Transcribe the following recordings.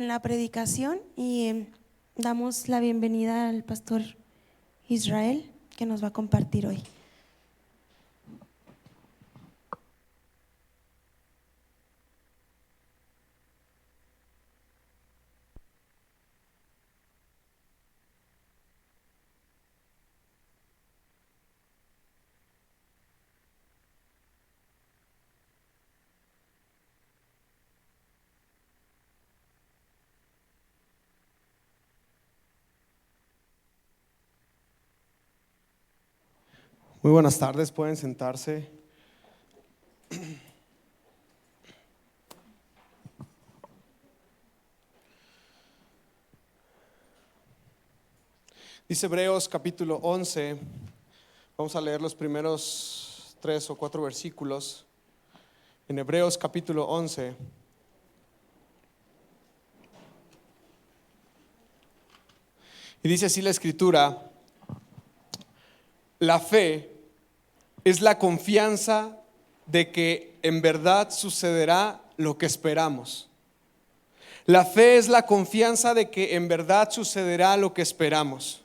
La predicación y damos la bienvenida al pastor Israel que nos va a compartir hoy. Muy buenas tardes, pueden sentarse. Dice Hebreos capítulo 11, vamos a leer los primeros 3 o 4 versículos. En Hebreos capítulo 11. Y dice así la escritura: la fe es la confianza de que en verdad sucederá lo que esperamos. La fe es la confianza de que en verdad sucederá lo que esperamos.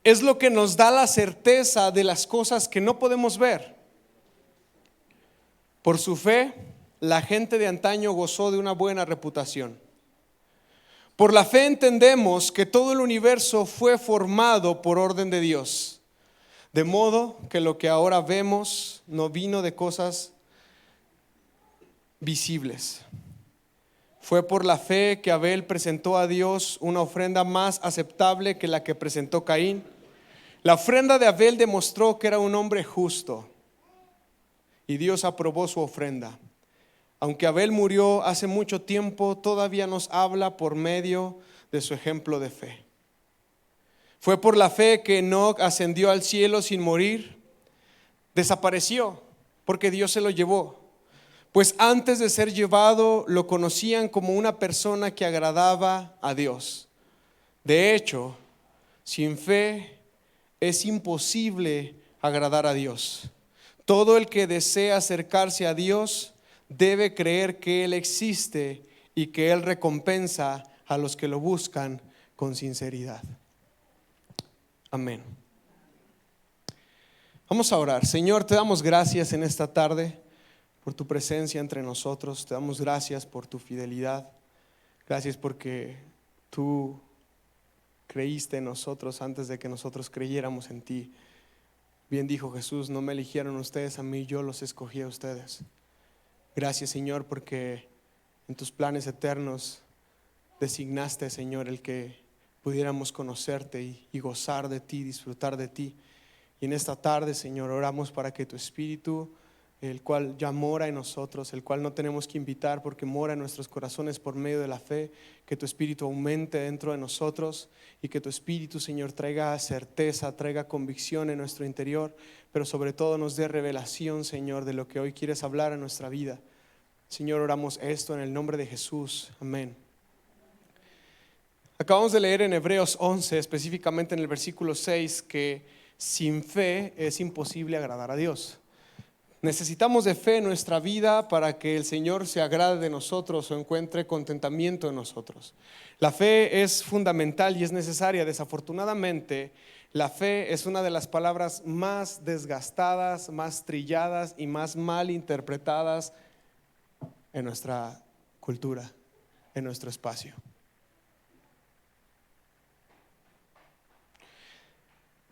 Es lo que nos da la certeza de las cosas que no podemos ver. Por su fe, la gente de antaño gozó de una buena reputación. Por la fe entendemos que todo el universo fue formado por orden de Dios, de modo que lo que ahora vemos no vino de cosas visibles. Fue por la fe que Abel presentó a Dios una ofrenda más aceptable que la que presentó Caín. La ofrenda de Abel demostró que era un hombre justo y Dios aprobó su ofrenda. Aunque Abel murió hace mucho tiempo, todavía nos habla por medio de su ejemplo de fe. Fue por la fe que Enoc ascendió al cielo sin morir. Desapareció porque Dios se lo llevó. Pues antes de ser llevado lo conocían como una persona que agradaba a Dios. De hecho, sin fe es imposible agradar a Dios. Todo el que desea acercarse a Dios debe creer que Él existe y que Él recompensa a los que lo buscan con sinceridad. Amén. Vamos a orar. Señor, te damos gracias en esta tarde por tu presencia entre nosotros. Te damos gracias por tu fidelidad. Gracias porque tú creíste en nosotros antes de que nosotros creyéramos en ti. Bien dijo Jesús: no me eligieron ustedes a mí, yo los escogí a ustedes. Gracias, Señor, porque en tus planes eternos designaste, Señor, el que pudiéramos conocerte y gozar de ti, disfrutar de ti. Y en esta tarde, Señor, oramos para que tu Espíritu, el cual ya mora en nosotros, el cual no tenemos que invitar porque mora en nuestros corazones por medio de la fe, que tu Espíritu aumente dentro de nosotros y que tu Espíritu, Señor, traiga certeza, traiga convicción en nuestro interior, pero sobre todo nos dé revelación, Señor, de lo que hoy quieres hablar a nuestra vida. Señor, oramos esto en el nombre de Jesús. Amén. Acabamos de leer en Hebreos 11, específicamente en el versículo 6, que sin fe es imposible agradar a Dios. Necesitamos de fe en nuestra vida para que el Señor se agrade de nosotros o encuentre contentamiento en nosotros. La fe es fundamental y es necesaria. Desafortunadamente, la fe es una de las palabras más desgastadas, más trilladas y más mal interpretadas en nuestra cultura, en nuestro espacio.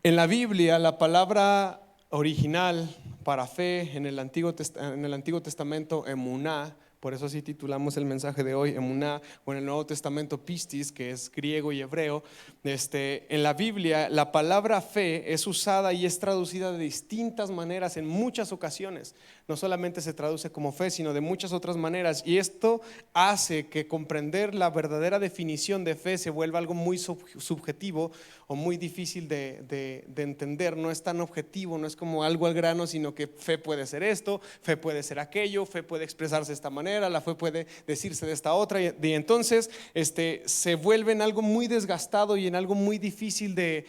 En la Biblia, la palabra original para fe en el Antiguo Testamento, emuná, por eso así titulamos el mensaje de hoy, emuná, o en el Nuevo Testamento, pistis, que es griego y hebreo. En la Biblia, la palabra fe es usada y es traducida de distintas maneras en muchas ocasiones. No solamente se traduce como fe, sino de muchas otras maneras. Y esto hace que comprender la verdadera definición de fe se vuelva algo muy subjetivo o muy difícil de entender. No es tan objetivo, no es como algo al grano, sino que fe puede ser esto, fe puede ser aquello, fe puede expresarse de esta manera, la fe puede decirse de esta otra. Y entonces se vuelve en algo muy desgastado y en algo muy difícil de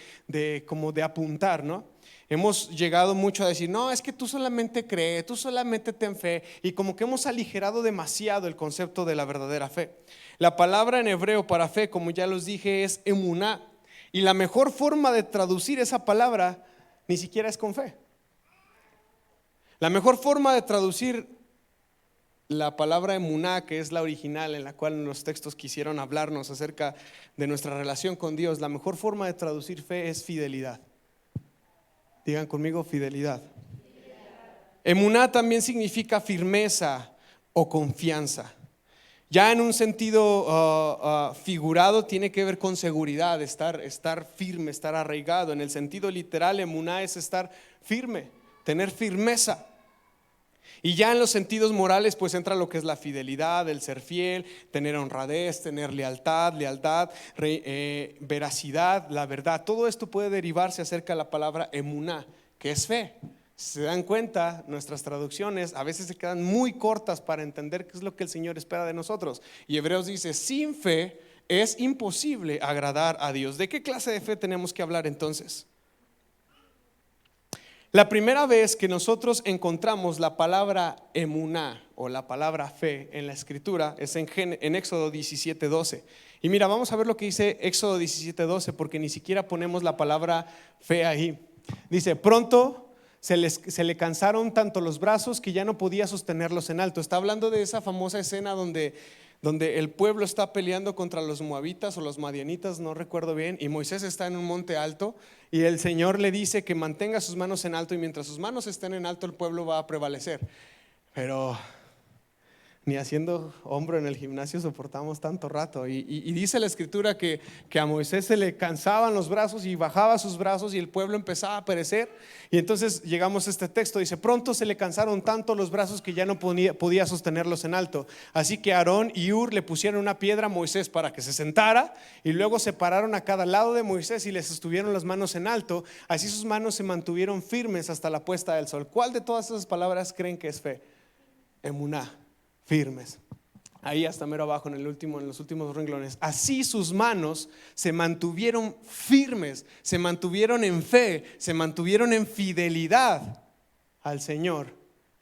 apuntar, ¿no? Hemos llegado mucho a decir, no, es que tú solamente cree, tú solamente ten fe, y como que hemos aligerado demasiado el concepto de la verdadera fe. La palabra en hebreo para fe, como ya los dije, es emuná, y la mejor forma de traducir esa palabra ni siquiera es con fe. La mejor forma de traducir la palabra emuná, que es la original en la cual los textos quisieron hablarnos acerca de nuestra relación con Dios, la mejor forma de traducir fe es fidelidad. Digan conmigo, fidelidad. Emuná también significa firmeza o confianza. Ya en un sentido figurado tiene que ver con seguridad, estar firme, estar arraigado. En el sentido literal, emuná es estar firme, tener firmeza. Y ya en los sentidos morales pues entra lo que es la fidelidad, el ser fiel, tener honradez, tener lealtad, veracidad, la verdad. Todo esto puede derivarse acerca de la palabra emuná, que es fe. Si se dan cuenta, nuestras traducciones a veces se quedan muy cortas para entender qué es lo que el Señor espera de nosotros. Y Hebreos dice, sin fe es imposible agradar a Dios. ¿De qué clase de fe tenemos que hablar entonces? La primera vez que nosotros encontramos la palabra emuná o la palabra fe en la escritura es en Éxodo 17:12. Y mira, vamos a ver lo que dice Éxodo 17:12, porque ni siquiera ponemos la palabra fe ahí. Dice, pronto se le cansaron tanto los brazos que ya no podía sostenerlos en alto. Está hablando de esa famosa escena donde el pueblo está peleando contra los moabitas o los madianitas, no recuerdo bien, y Moisés está en un monte alto y el Señor le dice que mantenga sus manos en alto, y mientras sus manos estén en alto el pueblo va a prevalecer. Pero ni haciendo hombro en el gimnasio soportamos tanto rato. Y dice la escritura que a Moisés se le cansaban los brazos y bajaba sus brazos y el pueblo empezaba a perecer. Y entonces llegamos a este texto, dice, pronto se le cansaron tanto los brazos que ya no podía sostenerlos en alto. Así que Aarón y Hur le pusieron una piedra a Moisés para que se sentara, y luego se pararon a cada lado de Moisés y les sostuvieron las manos en alto. Así sus manos se mantuvieron firmes hasta la puesta del sol. ¿Cuál de todas esas palabras creen que es fe? Emuná. Firmes. Ahí hasta mero abajo en los últimos renglones. Así sus manos se mantuvieron firmes, se mantuvieron en fe, se mantuvieron en fidelidad al Señor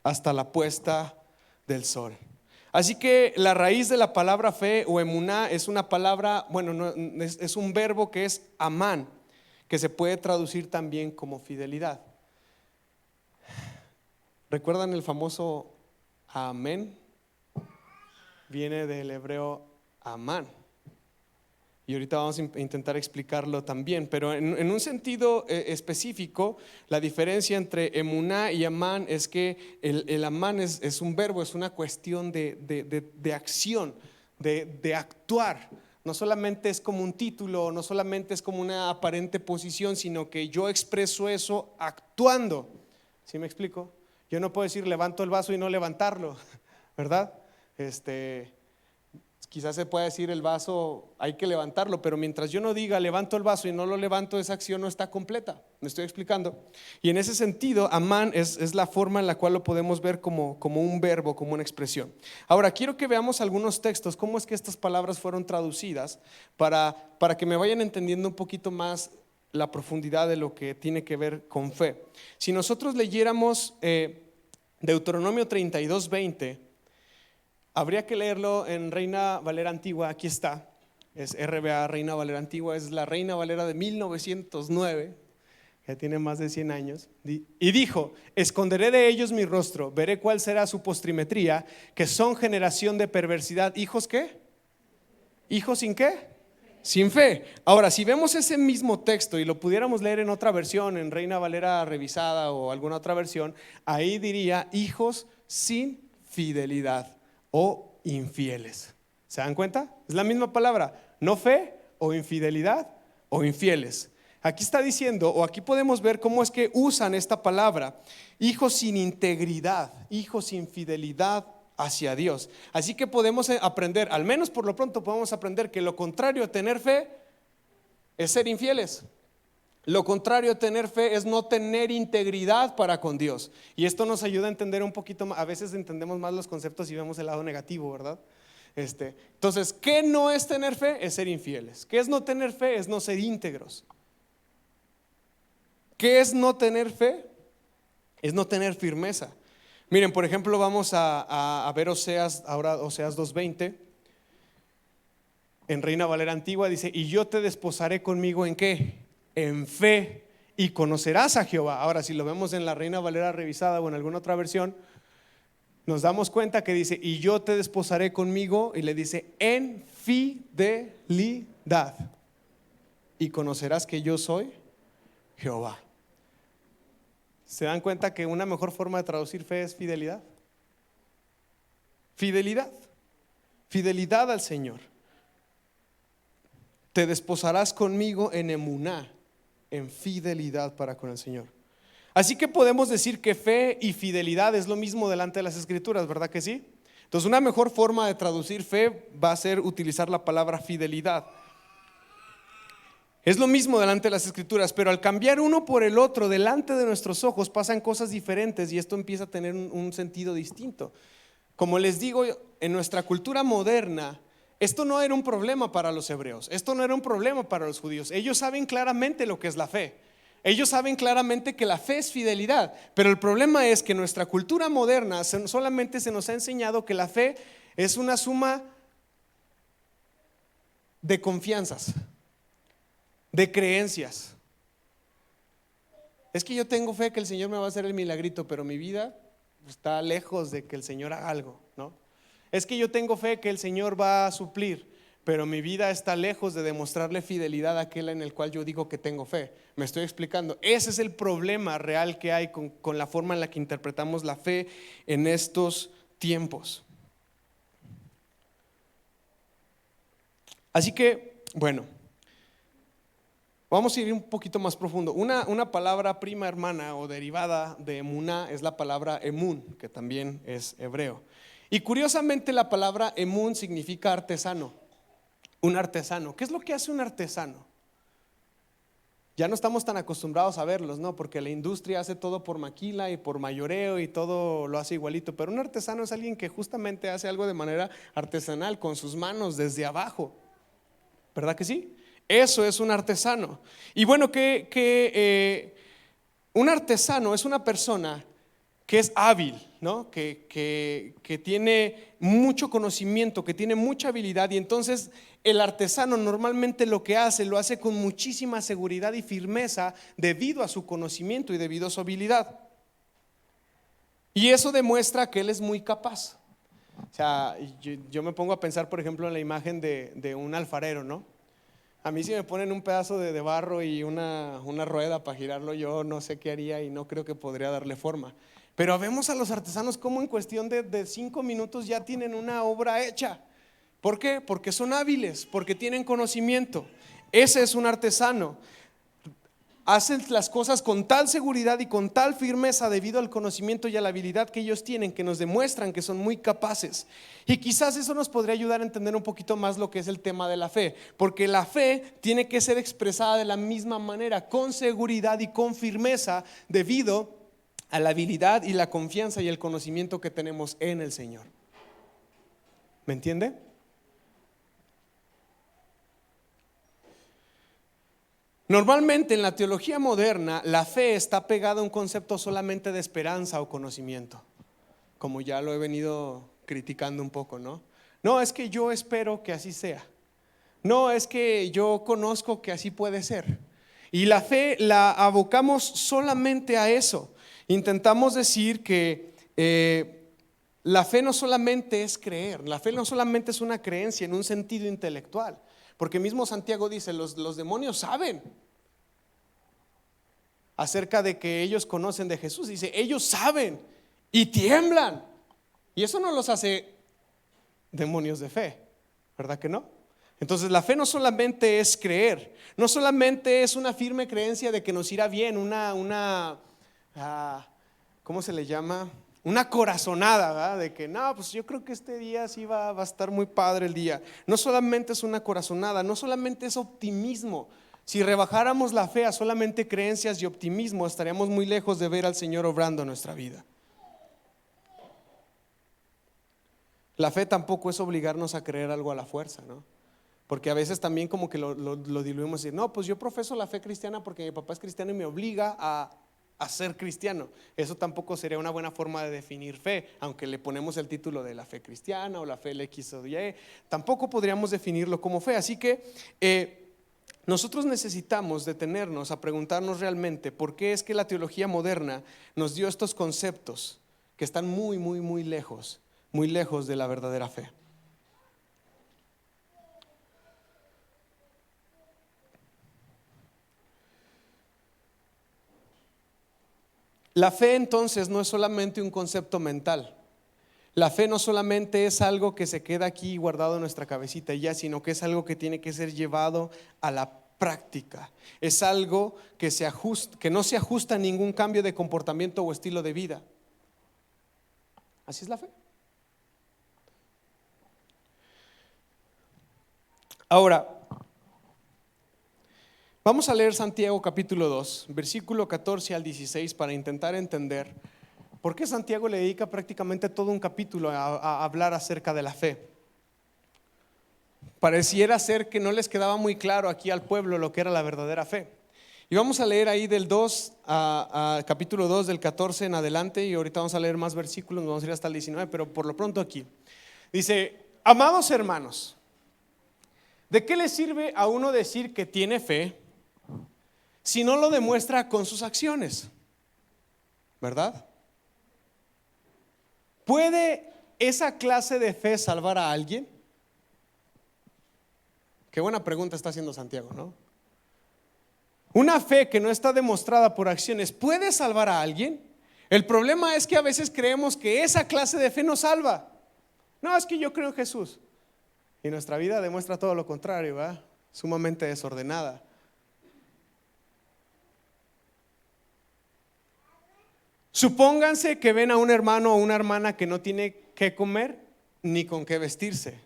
hasta la puesta del sol. Así que la raíz de la palabra fe o emuná es una palabra, es un verbo que es amán, que se puede traducir también como fidelidad. ¿Recuerdan el famoso amén? Viene del hebreo amán, y ahorita vamos a intentar explicarlo también, pero en un sentido específico, la diferencia entre emuná y amán es que el amán es un verbo, es una cuestión de acción, de actuar. No solamente es como un título, no solamente es como una aparente posición, sino que yo expreso eso actuando. ¿Sí me explico? Yo no puedo decir levanto el vaso y no levantarlo, ¿verdad? Quizás se pueda decir el vaso hay que levantarlo, pero mientras yo no diga levanto el vaso y no lo levanto, esa acción no está completa. ¿Me estoy explicando? Y en ese sentido, amán es la forma en la cual lo podemos ver como un verbo, como una expresión. Ahora quiero que veamos algunos textos, cómo es que estas palabras fueron traducidas para que me vayan entendiendo un poquito más la profundidad de lo que tiene que ver con fe. Si nosotros leyéramos Deuteronomio 32:20, habría que leerlo en Reina Valera Antigua. Aquí está, es RVA, Reina Valera Antigua, es la Reina Valera de 1909, ya tiene más de 100 años. Y dijo, esconderé de ellos mi rostro, veré cuál será su postrimetría, que son generación de perversidad. ¿Hijos qué? ¿Hijos sin qué? Sin fe. Ahora, si vemos ese mismo texto y lo pudiéramos leer en otra versión, en Reina Valera revisada o alguna otra versión, ahí diría hijos sin fidelidad o infieles. ¿Se dan cuenta? Es la misma palabra, no fe o infidelidad o infieles. Aquí está diciendo, o aquí podemos ver cómo es que usan esta palabra, hijos sin integridad, hijos sin fidelidad hacia Dios. Así que podemos aprender, al menos por lo pronto podemos aprender que lo contrario a tener fe es ser infieles. Lo contrario a tener fe es no tener integridad para con Dios. Y esto nos ayuda a entender un poquito más. A veces entendemos más los conceptos y vemos el lado negativo, ¿verdad? Entonces, ¿qué no es tener fe? Es ser infieles. ¿Qué es no tener fe? Es no ser íntegros. ¿Qué es no tener fe? Es no tener firmeza. Miren, por ejemplo, vamos a ver Oseas, ahora Oseas 2:20. En Reina Valera Antigua dice: y yo te desposaré conmigo ¿en qué? En fe, y conocerás a Jehová. Ahora, si lo vemos en la Reina Valera revisada o en alguna otra versión, nos damos cuenta que dice: y yo te desposaré conmigo, y le dice: en fidelidad, y conocerás que yo soy Jehová. ¿Se dan cuenta que una mejor forma de traducir fe es fidelidad? Fidelidad, fidelidad al Señor. Te desposarás conmigo en emuná, en fidelidad para con el Señor. Así que podemos decir que fe y fidelidad es lo mismo delante de las Escrituras, ¿verdad que sí? Entonces, una mejor forma de traducir fe va a ser utilizar la palabra fidelidad. Es lo mismo delante de las Escrituras, pero al cambiar uno por el otro delante de nuestros ojos pasan cosas diferentes, y esto empieza a tener un sentido distinto. Como les digo, en nuestra cultura moderna, esto no era un problema para los hebreos, esto no era un problema para los judíos. Ellos saben claramente lo que es la fe. Ellos saben claramente que la fe es fidelidad, pero el problema es que en nuestra cultura moderna solamente se nos ha enseñado que la fe es una suma de confianzas, de creencias. Es que yo tengo fe que el Señor me va a hacer el milagrito, pero mi vida está lejos de que el Señor haga algo, ¿no? Es que yo tengo fe que el Señor va a suplir, pero mi vida está lejos de demostrarle fidelidad a aquel en el cual yo digo que tengo fe. Me estoy explicando. Ese es el problema real que hay con la forma en la que interpretamos la fe en estos tiempos. Así que, bueno, vamos a ir un poquito más profundo. Una palabra prima hermana o derivada de emuná es la palabra emun, que también es hebreo. Y curiosamente la palabra emun significa artesano. Un artesano. ¿Qué es lo que hace un artesano? Ya no estamos tan acostumbrados a verlos, ¿no? Porque la industria hace todo por maquila y por mayoreo y todo lo hace igualito. Pero un artesano es alguien que justamente hace algo de manera artesanal, con sus manos desde abajo. ¿Verdad que sí? Eso es un artesano. Y bueno, un artesano es una persona que es hábil, ¿no? Que tiene mucho conocimiento, que tiene mucha habilidad, y entonces el artesano normalmente lo que hace, lo hace con muchísima seguridad y firmeza debido a su conocimiento y debido a su habilidad. Y eso demuestra que él es muy capaz. O sea, yo me pongo a pensar, por ejemplo, en la imagen de un alfarero, ¿no? A mí si me ponen un pedazo de barro y una rueda para girarlo, yo no sé qué haría y no creo que podría darle forma. Pero vemos a los artesanos como en cuestión de 5 minutos ya tienen una obra hecha. ¿Por qué? Porque son hábiles, porque tienen conocimiento. Ese es un artesano. Hacen las cosas con tal seguridad y con tal firmeza debido al conocimiento y a la habilidad que ellos tienen, que nos demuestran que son muy capaces. Y quizás eso nos podría ayudar a entender un poquito más lo que es el tema de la fe, porque la fe tiene que ser expresada de la misma manera, con seguridad y con firmeza, debido a la habilidad y la confianza y el conocimiento que tenemos en el Señor. ¿Me entiende? Normalmente en la teología moderna la fe está pegada a un concepto solamente de esperanza o conocimiento, como ya lo he venido criticando un poco, ¿no? No, es que yo espero que así sea. No, es que yo conozco que así puede ser. Y la fe la abocamos solamente a eso. Intentamos decir que la fe no solamente es creer, la fe no solamente es una creencia en un sentido intelectual, porque mismo Santiago dice, los demonios saben acerca de que ellos conocen de Jesús. Dice, ellos saben y tiemblan. Y eso no los hace demonios de fe, ¿verdad que no? Entonces la fe no solamente es creer, no solamente es una firme creencia de que nos irá bien, ¿cómo se le llama? Una corazonada, ¿verdad? De que no, pues yo creo que este día sí va a estar muy padre el día. No solamente es una corazonada, no solamente es optimismo. Si rebajáramos la fe a solamente creencias y optimismo, estaríamos muy lejos de ver al Señor obrando en nuestra vida. La fe tampoco es obligarnos a creer algo a la fuerza, ¿no? Porque a veces también como que lo diluimos y decir, no, pues yo profeso la fe cristiana porque mi papá es cristiano y me obliga a ser cristiano. Eso tampoco sería una buena forma de definir fe, aunque le ponemos el título de la fe cristiana o la fe X o Y, tampoco podríamos definirlo como fe. Así que nosotros necesitamos detenernos a preguntarnos realmente por qué es que la teología moderna nos dio estos conceptos que están muy lejos de la verdadera fe. La fe entonces no es solamente un concepto mental. La fe no solamente es algo que se queda aquí guardado en nuestra cabecita y ya, sino que es algo que tiene que ser llevado a la práctica. Es algo que no se ajusta a ningún cambio de comportamiento o estilo de vida. Así es la fe. Ahora, vamos a leer Santiago capítulo 2, versículo 14 al 16 para intentar entender por qué Santiago le dedica prácticamente todo un capítulo a hablar acerca de la fe. Pareciera ser que no les quedaba muy claro aquí al pueblo lo que era la verdadera fe. Y vamos a leer ahí del 2 a capítulo 2 del 14 en adelante, y ahorita vamos a leer más versículos, vamos a ir hasta el 19, pero por lo pronto aquí. Dice, amados hermanos, ¿de qué le sirve a uno decir que tiene fe si no lo demuestra con sus acciones? ¿Verdad? ¿Puede esa clase de fe salvar a alguien? Qué buena pregunta está haciendo Santiago, ¿no? Una fe que no está demostrada por acciones, ¿puede salvar a alguien? El problema es que a veces creemos que esa clase de fe nos salva. No, es que yo creo en Jesús. Y nuestra vida demuestra todo lo contrario, ¿verdad? Sumamente desordenada. Supónganse que ven a un hermano o una hermana que no tiene qué comer ni con qué vestirse.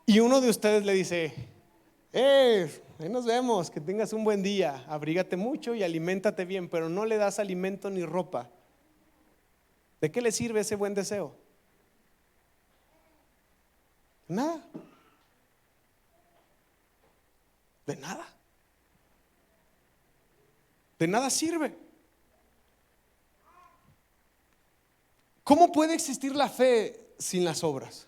Y uno de ustedes le dice, ahí nos vemos, que tengas un buen día, abrígate mucho y aliméntate bien, pero no le das alimento ni ropa. ¿De qué le sirve ese buen deseo? Nada. De nada. De nada sirve. ¿Cómo puede existir la fe sin las obras?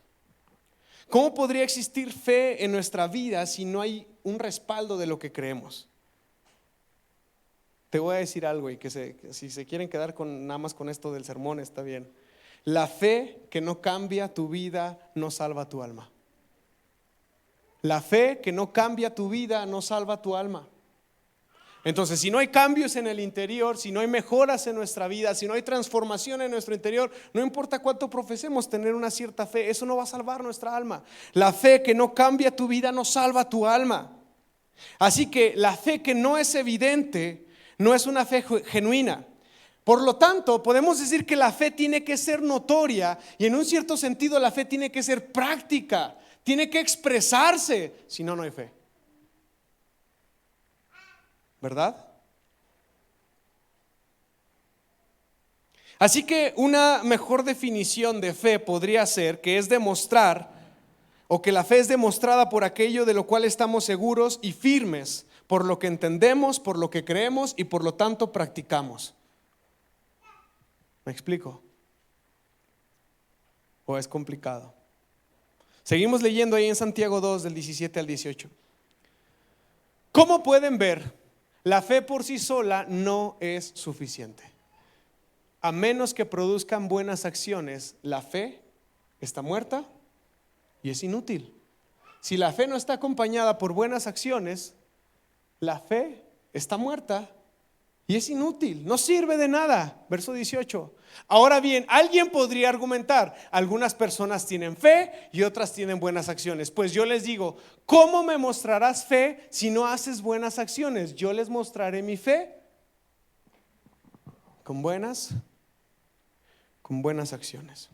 ¿Cómo podría existir fe en nuestra vida si no hay un respaldo de lo que creemos? Te voy a decir algo y que si se quieren quedar nada más con esto del sermón está bien. La fe que no cambia tu vida no salva tu alma. La fe que no cambia tu vida no salva tu alma. Entonces, si no hay cambios en el interior, si no hay mejoras en nuestra vida, si no hay transformación en nuestro interior, no importa cuánto profesemos tener una cierta fe, eso no va a salvar nuestra alma. La fe que no cambia tu vida no salva tu alma. Así que la fe que no es evidente no es una fe genuina. Por lo tanto, podemos decir que la fe tiene que ser notoria y en un cierto sentido la fe tiene que ser práctica, tiene que expresarse, si no, no hay fe. ¿Verdad? Así que una mejor definición de fe podría ser que es demostrar, o que la fe es demostrada por aquello de lo cual estamos seguros y firmes, por lo que entendemos, por lo que creemos y por lo tanto practicamos. ¿Me explico? ¿O es complicado? Seguimos leyendo ahí en Santiago 2 del 17 al 18. ¿Cómo pueden ver? La fe por sí sola no es suficiente. A menos que produzcan buenas acciones, la fe está muerta y es inútil. Si la fe no está acompañada por buenas acciones, la fe está muerta y es inútil, no sirve de nada. Verso 18. Ahora bien, alguien podría argumentar, algunas personas tienen fe y otras tienen buenas acciones. Pues yo les digo, ¿cómo me mostrarás fe si no haces buenas acciones? Yo les mostraré mi fe con buenas acciones.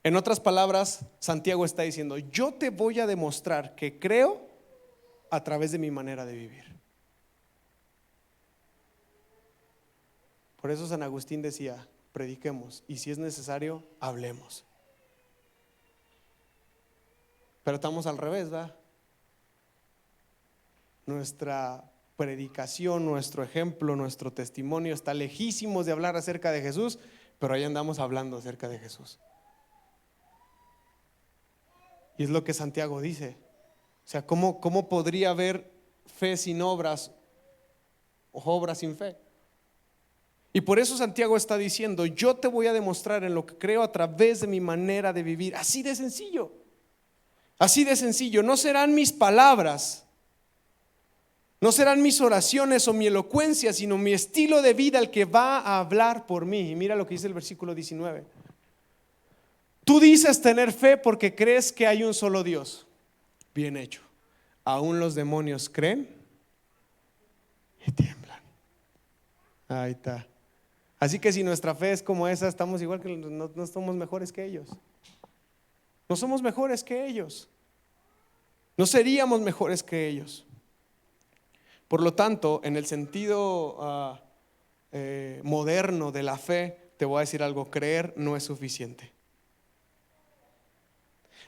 En otras palabras, Santiago está diciendo, yo te voy a demostrar que creo a través de mi manera de vivir. Por eso San Agustín decía, prediquemos y si es necesario, hablemos. Pero estamos al revés, ¿verdad? Nuestra predicación, nuestro ejemplo, nuestro testimonio está lejísimos de hablar acerca de Jesús, pero ahí andamos hablando acerca de Jesús. Y es lo que Santiago dice. O sea, ¿cómo podría haber fe sin obras o obras sin fe? Y por eso Santiago está diciendo: yo te voy a demostrar en lo que creo a través de mi manera de vivir. Así de sencillo. Así de sencillo. No serán mis palabras, no serán mis oraciones o mi elocuencia, sino mi estilo de vida el que va a hablar por mí. Y mira lo que dice el versículo 19. Tú dices tener fe porque crees que hay un solo Dios. Bien hecho. Aún los demonios creen y tiemblan. Ahí está. Así que si nuestra fe es como esa, estamos igual que no somos mejores que ellos. No somos mejores que ellos. No seríamos mejores que ellos. Por lo tanto, en el sentido moderno de la fe, te voy a decir algo: creer no es suficiente.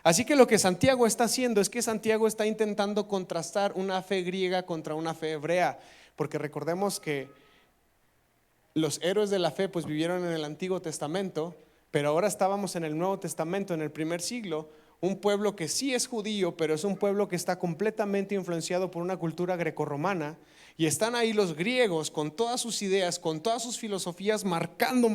Así que lo que Santiago está haciendo es que Santiago está intentando contrastar una fe griega contra una fe hebrea, porque recordemos que los héroes de la fe pues vivieron en el Antiguo Testamento, pero ahora estábamos en el Nuevo Testamento, en el primer siglo, un pueblo que sí es judío, pero es un pueblo que está completamente influenciado por una cultura grecorromana, y están ahí los griegos con todas sus ideas, con todas sus filosofías, marcando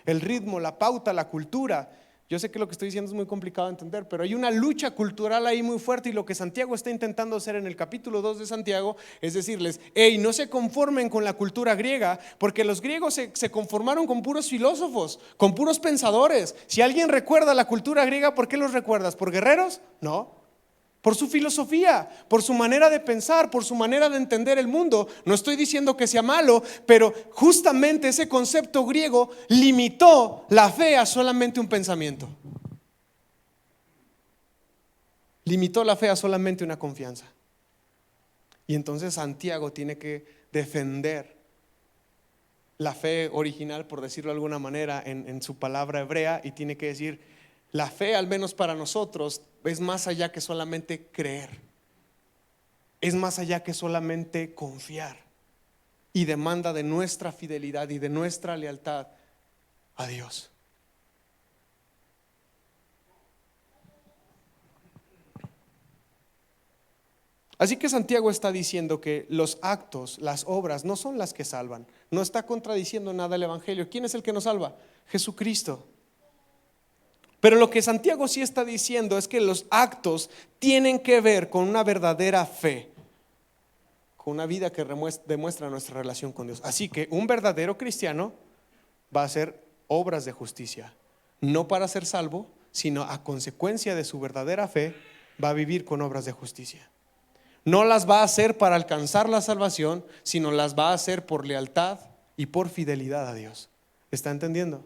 el ritmo, la pauta, la cultura. Yo sé que lo que estoy diciendo es muy complicado de entender, pero hay una lucha cultural ahí muy fuerte, y lo que Santiago está intentando hacer en el capítulo 2 de Santiago es decirles: hey, no se conformen con la cultura griega, porque los griegos se conformaron con puros filósofos, con puros pensadores. Si alguien recuerda la cultura griega, ¿por qué los recuerdas? ¿Por guerreros? No. Por su filosofía, por su manera de pensar, por su manera de entender el mundo. No estoy diciendo que sea malo, pero justamente ese concepto griego limitó la fe a solamente un pensamiento. Limitó la fe a solamente una confianza. Y entonces Santiago tiene que defender la fe original, por decirlo de alguna manera, en su palabra hebrea, y tiene que decir: la fe, al menos para nosotros, es más allá que solamente creer. Es más allá que solamente confiar. Y demanda de nuestra fidelidad y de nuestra lealtad a Dios. Así que Santiago está diciendo que los actos, las obras, no son las que salvan. No está contradiciendo nada el Evangelio. ¿Quién es el que nos salva? Jesucristo. Pero lo que Santiago sí está diciendo es que los actos tienen que ver con una verdadera fe, con una vida que demuestra nuestra relación con Dios. Así que un verdadero cristiano va a hacer obras de justicia, no para ser salvo, sino a consecuencia de su verdadera fe va a vivir con obras de justicia. No las va a hacer para alcanzar la salvación, sino las va a hacer por lealtad y por fidelidad a Dios. ¿Está entendiendo?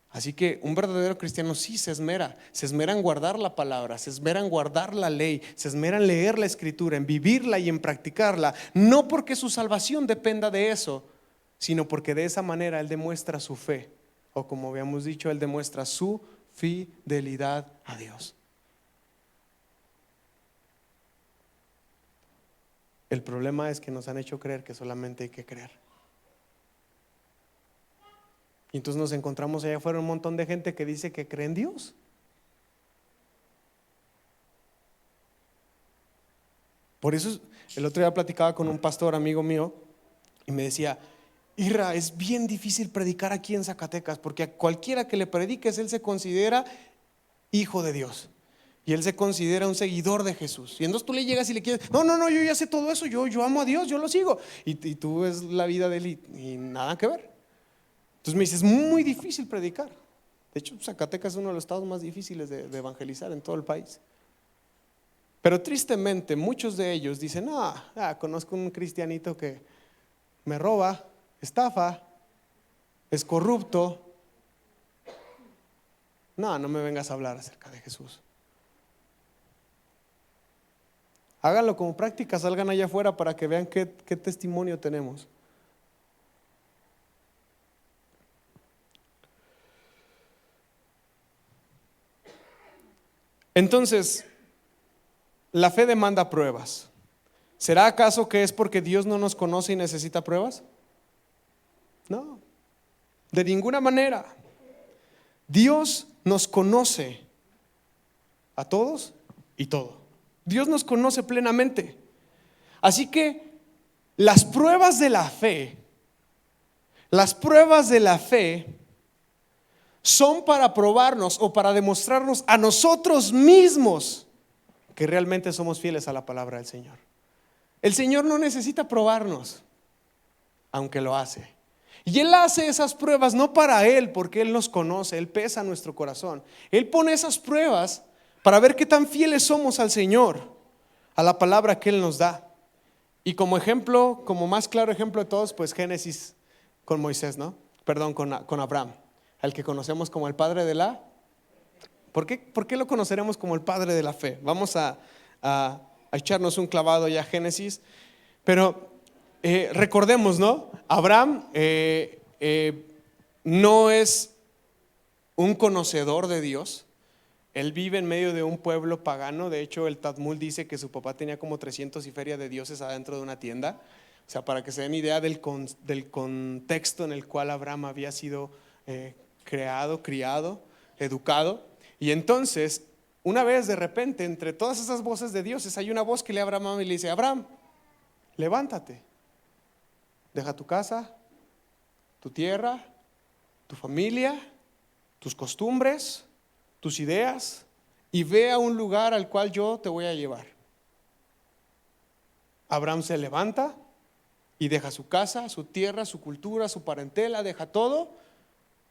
Así que un verdadero cristiano sí se esmera en guardar la palabra, se esmera en guardar la ley, se esmera en leer la escritura, en vivirla y en practicarla, no porque su salvación dependa de eso, sino porque de esa manera él demuestra su fe, o como habíamos dicho, él demuestra su fidelidad a Dios. El problema es que nos han hecho creer que solamente hay que creer. Y entonces nos encontramos allá afuera un montón de gente que dice que cree en Dios. Por eso el otro día platicaba con un pastor amigo mío y me decía: Irra, es bien difícil predicar aquí en Zacatecas, porque a cualquiera que le prediques, él se considera hijo de Dios y él se considera un seguidor de Jesús. Y entonces tú le llegas y le quieres: no, yo ya sé todo eso, yo amo a Dios, yo lo sigo. Y tú ves la vida de él y nada que ver. Entonces me dice: es muy difícil predicar. De hecho, Zacatecas es uno de los estados más difíciles de evangelizar en todo el país. Pero tristemente muchos de ellos dicen: conozco un cristianito que me roba, estafa, es corrupto. No me vengas a hablar acerca de Jesús. Háganlo como práctica, salgan allá afuera para que vean qué testimonio tenemos. Entonces, la fe demanda pruebas. ¿Será acaso que es porque Dios no nos conoce y necesita pruebas? No, de ninguna manera. Dios nos conoce a todos y todo. Dios nos conoce plenamente. Así que las pruebas de la fe son para probarnos o para demostrarnos a nosotros mismos que realmente somos fieles a la palabra del Señor. El Señor no necesita probarnos, aunque lo hace. Y Él hace esas pruebas no para Él, porque Él nos conoce, Él pesa nuestro corazón. Él pone esas pruebas para ver qué tan fieles somos al Señor, a la palabra que Él nos da. Y como ejemplo, como más claro ejemplo de todos, pues Génesis con Moisés, ¿no? Perdón, con Abraham, al que conocemos como el padre de la... ¿Por qué lo conoceremos como el padre de la fe? Vamos a echarnos un clavado ya a Génesis. Pero recordemos, ¿no? Abraham no es un conocedor de Dios. Él vive en medio de un pueblo pagano. De hecho, el Talmud dice que su papá tenía como 300 y feria de dioses adentro de una tienda. O sea, para que se den idea del contexto en el cual Abraham había sido creado, criado, educado. Y entonces, una vez de repente, entre todas esas voces de dioses, hay una voz que le habla a Abraham y le dice: Abraham, levántate, deja tu casa, tu tierra, tu familia, tus costumbres, tus ideas, y ve a un lugar al cual yo te voy a llevar. Abraham se levanta y deja su casa, su tierra, su cultura, su parentela, deja todo,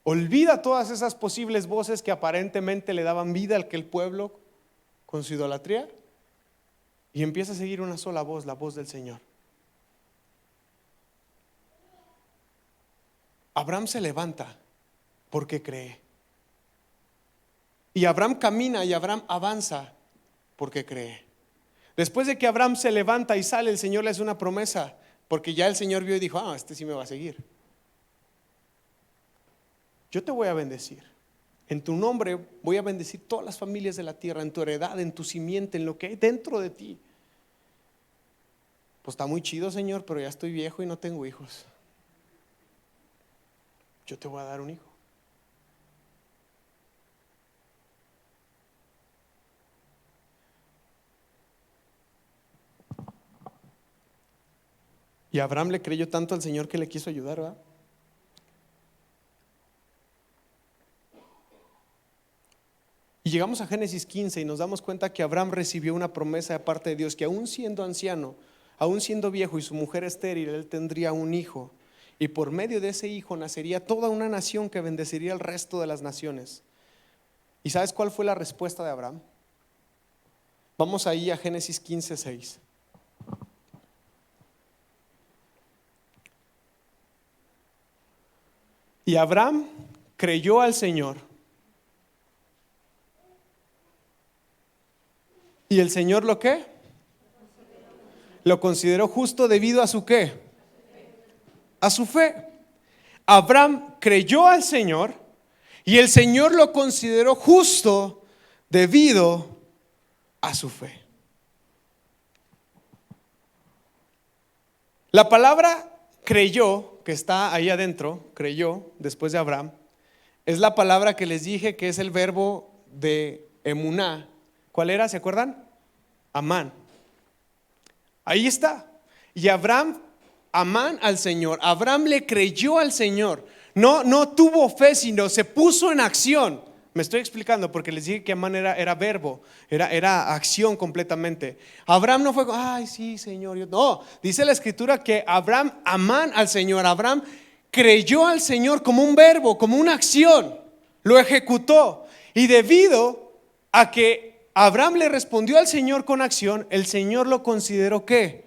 olvida todas esas posibles voces que aparentemente le daban vida a aquel pueblo con su idolatría, y empieza a seguir una sola voz, la voz del Señor. Abraham se levanta porque cree. Y Abraham camina y Abraham avanza porque cree. Después de que Abraham se levanta y sale, el Señor le hace una promesa, porque ya el Señor vio y dijo: este sí me va a seguir. Yo te voy a bendecir. En tu nombre voy a bendecir todas las familias de la tierra, en tu heredad, en tu simiente, en lo que hay dentro de ti. Pues está muy chido, Señor, pero ya estoy viejo y no tengo hijos. Yo te voy a dar un hijo. Y Abraham le creyó tanto al Señor que le quiso ayudar, ¿verdad? Y llegamos a Génesis 15 y nos damos cuenta que Abraham recibió una promesa de parte de Dios, que aún siendo anciano, aún siendo viejo y su mujer estéril, él tendría un hijo. Y por medio de ese hijo nacería toda una nación que bendeciría al resto de las naciones. ¿Y sabes cuál fue la respuesta de Abraham? Vamos ahí a Génesis 15:6. Y Abraham creyó al Señor. ¿Y el Señor lo qué? Lo consideró justo debido a su qué? A su fe. Abraham creyó al Señor y el Señor lo consideró justo debido a su fe. La palabra creyó, que está ahí adentro, creyó después de Abraham, es la palabra que les dije que es el verbo de emuná. ¿Cuál era? ¿Se acuerdan? Amán. Ahí está. Y Abraham, amán al Señor. Abraham le creyó al Señor. No tuvo fe, sino se puso en acción. Me estoy explicando porque les dije que amán era verbo, era acción completamente. Abraham no fue: ay, sí, Señor. No, dice la Escritura que Abraham, amán al Señor. Abraham creyó al Señor como un verbo, como una acción. Lo ejecutó. Y debido a que Abraham le respondió al Señor con acción, el Señor lo consideró ¿qué?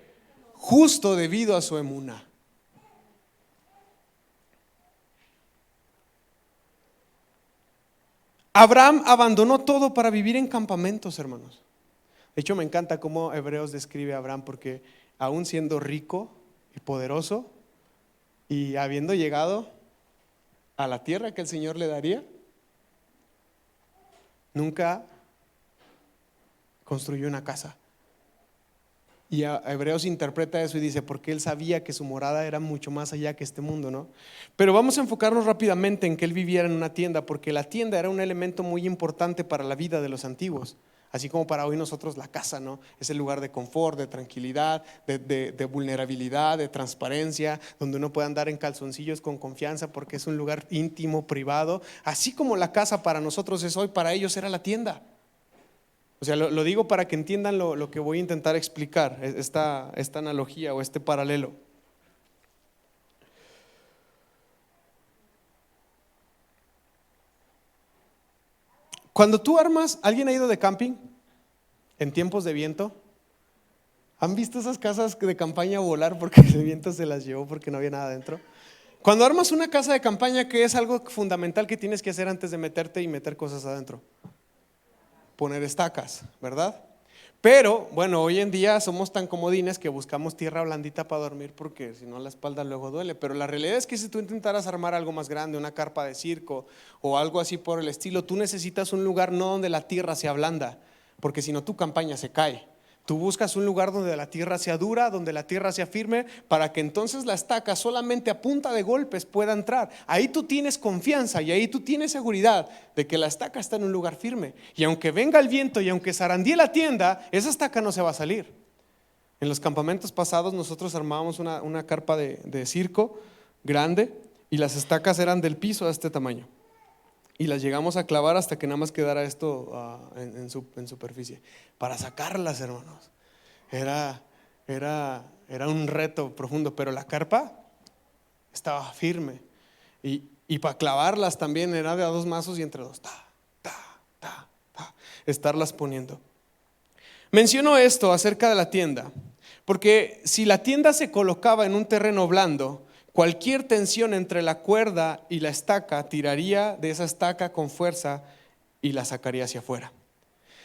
Justo debido a su emuná. Abraham abandonó todo para vivir en campamentos, hermanos. De hecho, me encanta cómo Hebreos describe a Abraham, porque aún siendo rico y poderoso y habiendo llegado a la tierra que el Señor le daría, nunca construyó una casa. Y a Hebreos interpreta eso y dice, porque él sabía que su morada era mucho más allá que este mundo, ¿no? Pero vamos a enfocarnos rápidamente en que él viviera en una tienda, porque la tienda era un elemento muy importante para la vida de los antiguos, así como para hoy nosotros la casa, ¿no? Es el lugar de confort, de tranquilidad, de vulnerabilidad, de transparencia, donde uno puede andar en calzoncillos con confianza porque es un lugar íntimo, privado. Así como la casa para nosotros es hoy, para ellos era la tienda. O sea, lo digo para que entiendan lo que voy a intentar explicar, esta analogía o este paralelo. Cuando tú armas, ¿alguien ha ido de camping en tiempos de viento? ¿Han visto esas casas de campaña volar porque el viento se las llevó porque no había nada adentro? Cuando armas una casa de campaña, ¿qué es algo fundamental que tienes que hacer antes de meterte y meter cosas adentro? Poner estacas, ¿verdad? Pero bueno, hoy en día somos tan comodines que buscamos tierra blandita para dormir porque si no la espalda luego duele. Pero la realidad es que si tú intentaras armar algo más grande, una carpa de circo o algo así por el estilo, tú necesitas un lugar no donde la tierra sea blanda, porque si no tu campaña se cae. Tú buscas un lugar donde la tierra sea dura, donde la tierra sea firme, para que entonces la estaca solamente a punta de golpes pueda entrar. Ahí tú tienes confianza y ahí tú tienes seguridad de que la estaca está en un lugar firme. Y aunque venga el viento y aunque zarandee la tienda, esa estaca no se va a salir. En los campamentos pasados nosotros armábamos una carpa de circo grande y las estacas eran del piso a este tamaño. Y las llegamos a clavar hasta que nada más quedara esto en superficie. Para sacarlas, hermanos, era un reto profundo, pero la carpa estaba firme. Y para clavarlas también era de a 2 mazos y entre 2, estarlas poniendo. Menciono esto acerca de la tienda, porque si la tienda se colocaba en un terreno blando, cualquier tensión entre la cuerda y la estaca tiraría de esa estaca con fuerza y la sacaría hacia afuera.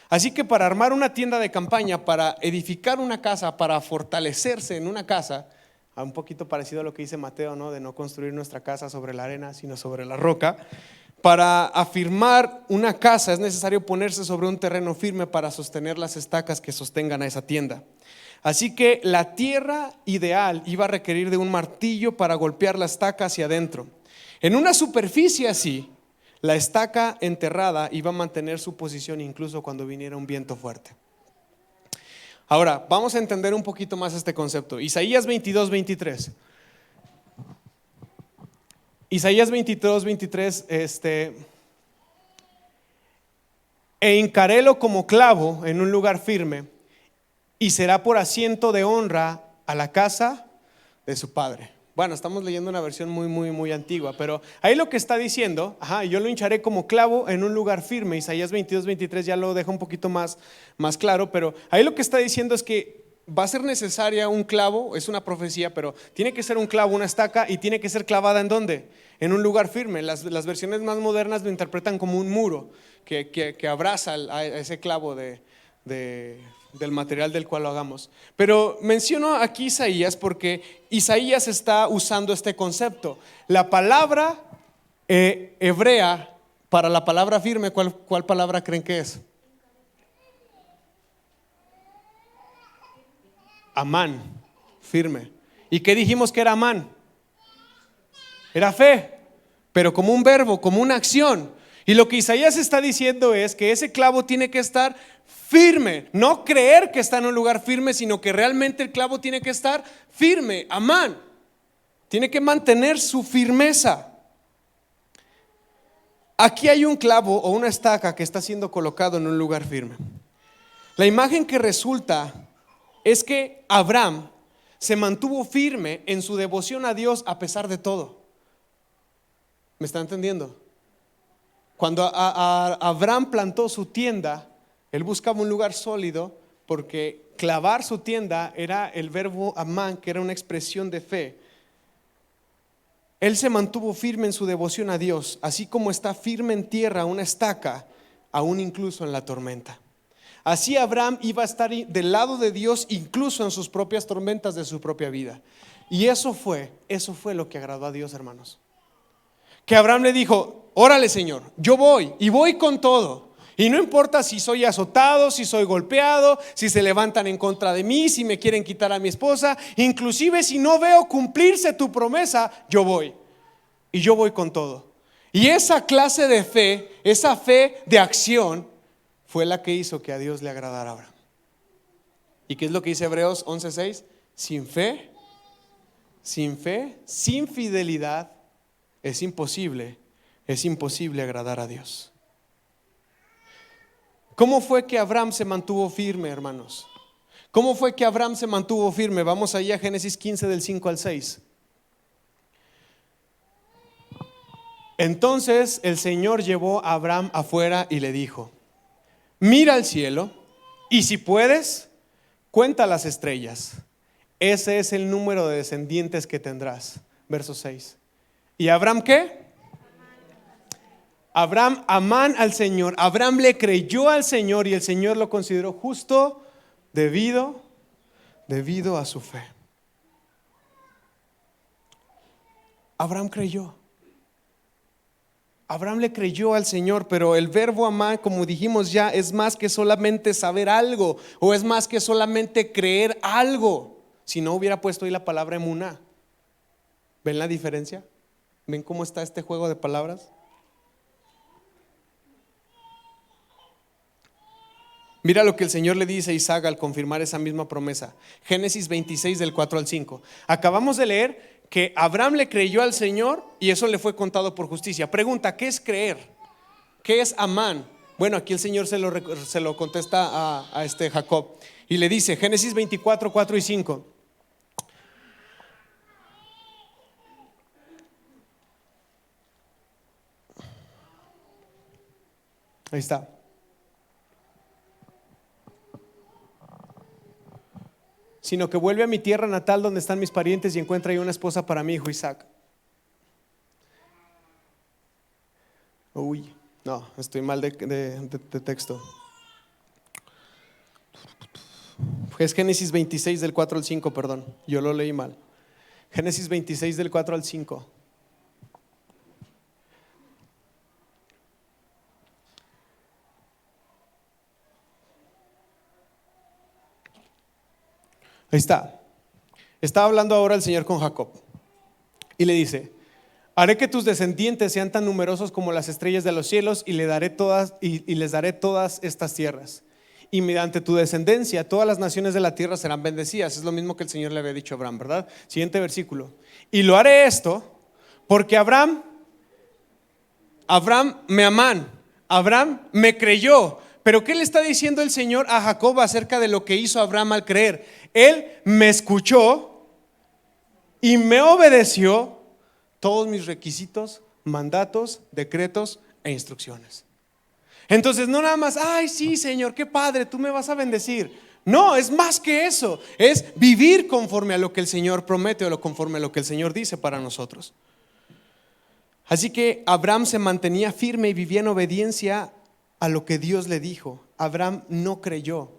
Así que para armar una tienda de campaña, para edificar una casa, para fortalecerse en una casa, un poquito parecido a lo que dice Mateo, ¿no? De no construir nuestra casa sobre la arena, sino sobre la roca. Para afirmar una casa es necesario ponerse sobre un terreno firme para sostener las estacas que sostengan a esa tienda. Así que la tierra ideal iba a requerir de un martillo para golpear la estaca hacia adentro. En una superficie así, la estaca enterrada iba a mantener su posición incluso cuando viniera un viento fuerte. Ahora, vamos a entender un poquito más este concepto. Isaías 22:23. Isaías 22:23, e hincarélo como clavo en un lugar firme, y será por asiento de honra a la casa de su padre. Bueno, estamos leyendo una versión muy antigua, pero ahí lo que está diciendo, yo lo hincharé como clavo en un lugar firme. Isaías 22:23 ya lo deja un poquito más claro, pero ahí lo que está diciendo es que va a ser necesaria un clavo, es una profecía, pero tiene que ser un clavo, una estaca, y tiene que ser clavada ¿en dónde? En un lugar firme. Las versiones más modernas lo interpretan como un muro que abraza a ese clavo del material del cual lo hagamos. Pero menciono aquí Isaías porque Isaías está usando este concepto. La palabra hebrea para la palabra firme, ¿cuál palabra creen que es? Amán, firme. ¿Y qué dijimos que era amán? Era fe, pero como un verbo, como una acción. Y lo que Isaías está diciendo es que ese clavo tiene que estar firme, no creer que está en un lugar firme, sino que realmente el clavo tiene que estar firme, amán. Tiene que mantener su firmeza. Aquí hay un clavo o una estaca que está siendo colocado en un lugar firme. La imagen que resulta es que Abraham se mantuvo firme en su devoción a Dios a pesar de todo. ¿Me está entendiendo? Cuando Abraham plantó su tienda, él buscaba un lugar sólido porque clavar su tienda era el verbo amán, que era una expresión de fe. Él se mantuvo firme en su devoción a Dios, así como está firme en tierra una estaca, aún incluso en la tormenta. Así Abraham iba a estar del lado de Dios incluso en sus propias tormentas de su propia vida. Y eso fue lo que agradó a Dios, hermanos. Que Abraham le dijo: órale, Señor, yo voy y voy con todo. Y no importa si soy azotado, si soy golpeado, si se levantan en contra de mí, si me quieren quitar a mi esposa, inclusive si no veo cumplirse tu promesa, yo voy. Y yo voy con todo. Y esa clase de fe, esa fe de acción, fue la que hizo que a Dios le agradara a Abraham. ¿Y qué es lo que dice Hebreos 11:6? Sin fe, sin fidelidad, es imposible agradar a Dios. ¿Cómo fue que Abraham se mantuvo firme, hermanos? ¿Cómo fue que Abraham se mantuvo firme? Vamos ahí a Génesis 15 del 5 al 6. Entonces el Señor llevó a Abraham afuera y le dijo: mira al cielo y si puedes, cuenta las estrellas. Ese es el número de descendientes que tendrás. Verso 6. ¿Y Abraham qué? Abraham, amán al Señor. Abraham le creyó al Señor y el Señor lo consideró justo debido a su fe. Abraham creyó. Abraham le creyó al Señor, pero el verbo amar, como dijimos ya, es más que solamente saber algo, o es más que solamente creer algo. Si no hubiera puesto ahí la palabra emuná. ¿Ven la diferencia? ¿Ven cómo está este juego de palabras? Mira lo que el Señor le dice a Isaac al confirmar esa misma promesa. Génesis 26 del 4 al 5. Acabamos de leer que Abraham le creyó al Señor y eso le fue contado por justicia. Pregunta, ¿qué es creer? ¿Qué es amán? Bueno, aquí el Señor se lo contesta a Jacob y le dice, Génesis 24, 4 y 5. Ahí está. Sino que vuelve a mi tierra natal donde están mis parientes y encuentra ahí una esposa para mi hijo Isaac. Uy, no, estoy mal de texto. Es Génesis 26 del 4 al 5, perdón, yo lo leí mal. Génesis 26 del 4 al 5. Ahí está. Está hablando ahora el Señor con Jacob y le dice: haré que tus descendientes sean tan numerosos como las estrellas de los cielos y les daré todas estas tierras. Y mediante tu descendencia todas las naciones de la tierra serán bendecidas. Es lo mismo que el Señor le había dicho a Abraham, ¿verdad? Siguiente versículo. Y lo haré esto porque Abraham me amán, Abraham me creyó. Pero ¿qué le está diciendo el Señor a Jacob acerca de lo que hizo Abraham al creer? Él me escuchó y me obedeció todos mis requisitos, mandatos, decretos e instrucciones. Entonces no nada más, ay sí Señor, qué padre, tú me vas a bendecir. No, es más que eso, es vivir conforme a lo que el Señor promete o conforme a lo que el Señor dice para nosotros. Así que Abraham se mantenía firme y vivía en obediencia a lo que Dios le dijo. Abraham no creyó.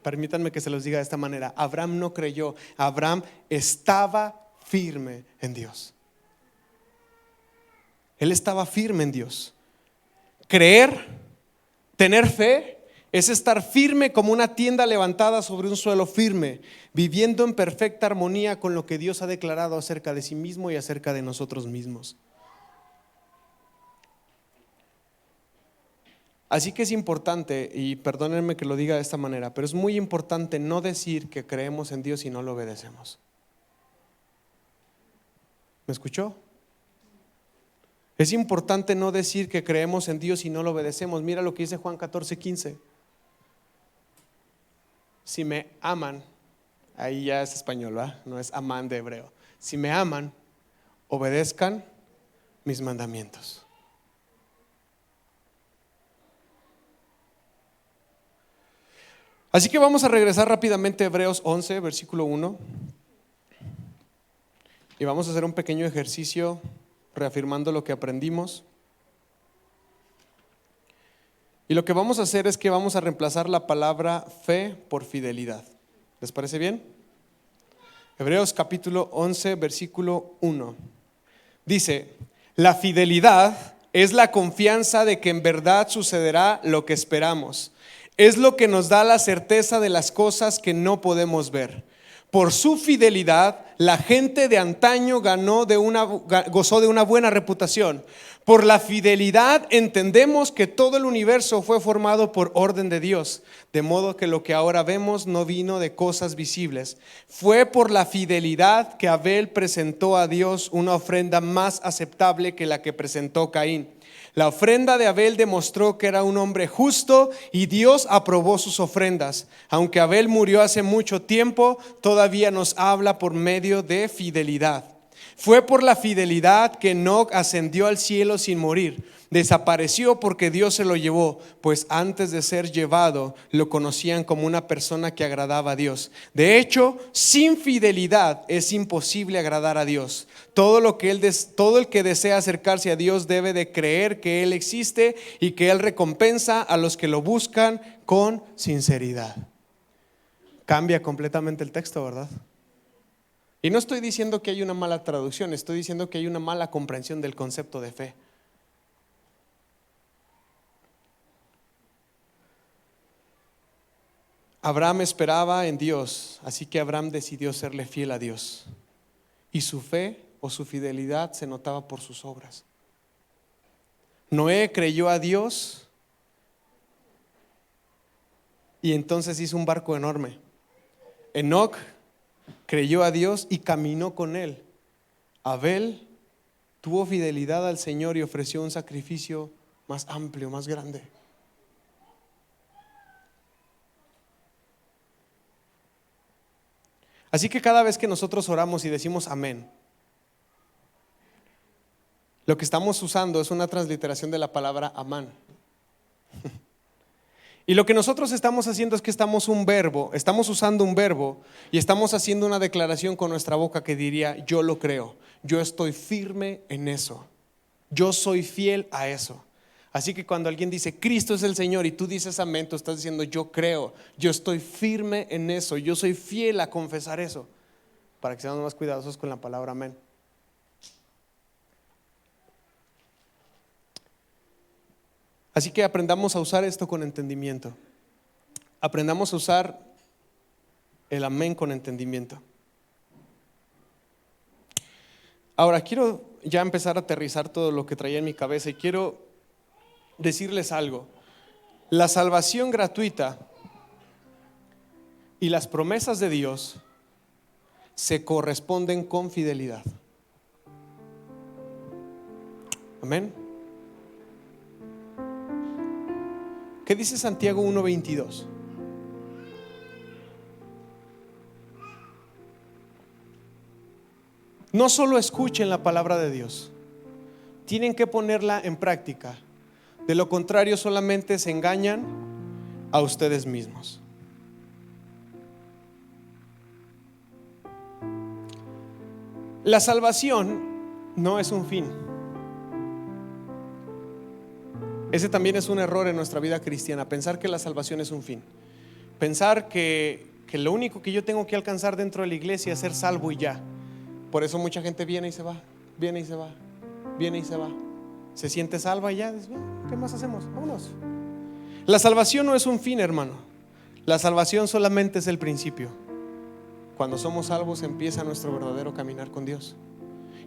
Permítanme que se los diga de esta manera. Abraham no creyó. Abraham estaba firme en Dios. Él estaba firme en Dios. Creer, tener fe, es estar firme como una tienda levantada sobre un suelo firme, viviendo en perfecta armonía con lo que Dios ha declarado acerca de sí mismo y acerca de nosotros mismos. Así que es importante, y perdónenme que lo diga de esta manera, pero es muy importante no decir que creemos en Dios y no lo obedecemos. ¿Me escuchó? Es importante no decir que creemos en Dios y no lo obedecemos. Mira lo que dice Juan 14:15. Si me aman, ahí ya es español, ¿verdad? No es amán de hebreo. Si me aman, obedezcan mis mandamientos. Así que vamos a regresar rápidamente a Hebreos 11, versículo 1. Y vamos a hacer un pequeño ejercicio reafirmando lo que aprendimos. Y lo que vamos a hacer es que vamos a reemplazar la palabra fe por fidelidad. ¿Les parece bien? Hebreos capítulo 11, versículo 1. Dice: la fidelidad es la confianza de que en verdad sucederá lo que esperamos. Es lo que nos da la certeza de las cosas que no podemos ver. Por su fidelidad, la gente de antaño gozó de una buena reputación. Por la fidelidad entendemos que todo el universo fue formado por orden de Dios, de modo que lo que ahora vemos no vino de cosas visibles. Fue por la fidelidad que Abel presentó a Dios una ofrenda más aceptable que la que presentó Caín. La ofrenda de Abel demostró que era un hombre justo y Dios aprobó sus ofrendas. Aunque Abel murió hace mucho tiempo, todavía nos habla por medio de fidelidad. Fue por la fidelidad que Enoc ascendió al cielo sin morir. Desapareció porque Dios se lo llevó, pues antes de ser llevado lo conocían como una persona que agradaba a Dios. De hecho, sin fidelidad es imposible agradar a Dios. Todo el que desea acercarse a Dios debe de creer que Él existe y que Él recompensa a los que lo buscan con sinceridad. Cambia completamente el texto, ¿verdad? Y no estoy diciendo que hay una mala traducción, estoy diciendo que hay una mala comprensión del concepto de fe. Abraham esperaba en Dios, así que Abraham decidió serle fiel a Dios. Y su fe o su fidelidad se notaba por sus obras. Noé creyó a Dios y entonces hizo un barco enorme. Enoc creyó a Dios y caminó con él. Abel tuvo fidelidad al Señor y ofreció un sacrificio más amplio, más grande. Así que cada vez que nosotros oramos y decimos amén, lo que estamos usando es una transliteración de la palabra amán. Y lo que nosotros estamos haciendo es que estamos usando un verbo y estamos haciendo una declaración con nuestra boca que diría: yo lo creo, yo estoy firme en eso, yo soy fiel a eso. Así que cuando alguien dice Cristo es el Señor y tú dices amén, tú estás diciendo yo creo, yo estoy firme en eso, yo soy fiel a confesar eso. Para que seamos más cuidadosos con la palabra amén. Así que aprendamos a usar esto con entendimiento. Aprendamos a usar el amén con entendimiento. Ahora quiero ya empezar a aterrizar todo lo que traía en mi cabeza y quiero decirles algo. La salvación gratuita y las promesas de Dios se corresponden con fidelidad. Amén. ¿Qué dice Santiago 1:22? No solo escuchen la palabra de Dios, tienen que ponerla en práctica. De lo contrario, solamente se engañan a ustedes mismos. La salvación no es un fin. Ese también es un error en nuestra vida cristiana, pensar que la salvación es un fin. Pensar que lo único que yo tengo que alcanzar dentro de la iglesia es ser salvo y ya. Por eso mucha gente viene y se va, viene y se va, viene y se va. Se siente salva y ya, ¿qué más hacemos? Vámonos. La salvación no es un fin, hermano. La salvación solamente es el principio. Cuando somos salvos empieza nuestro verdadero caminar con Dios.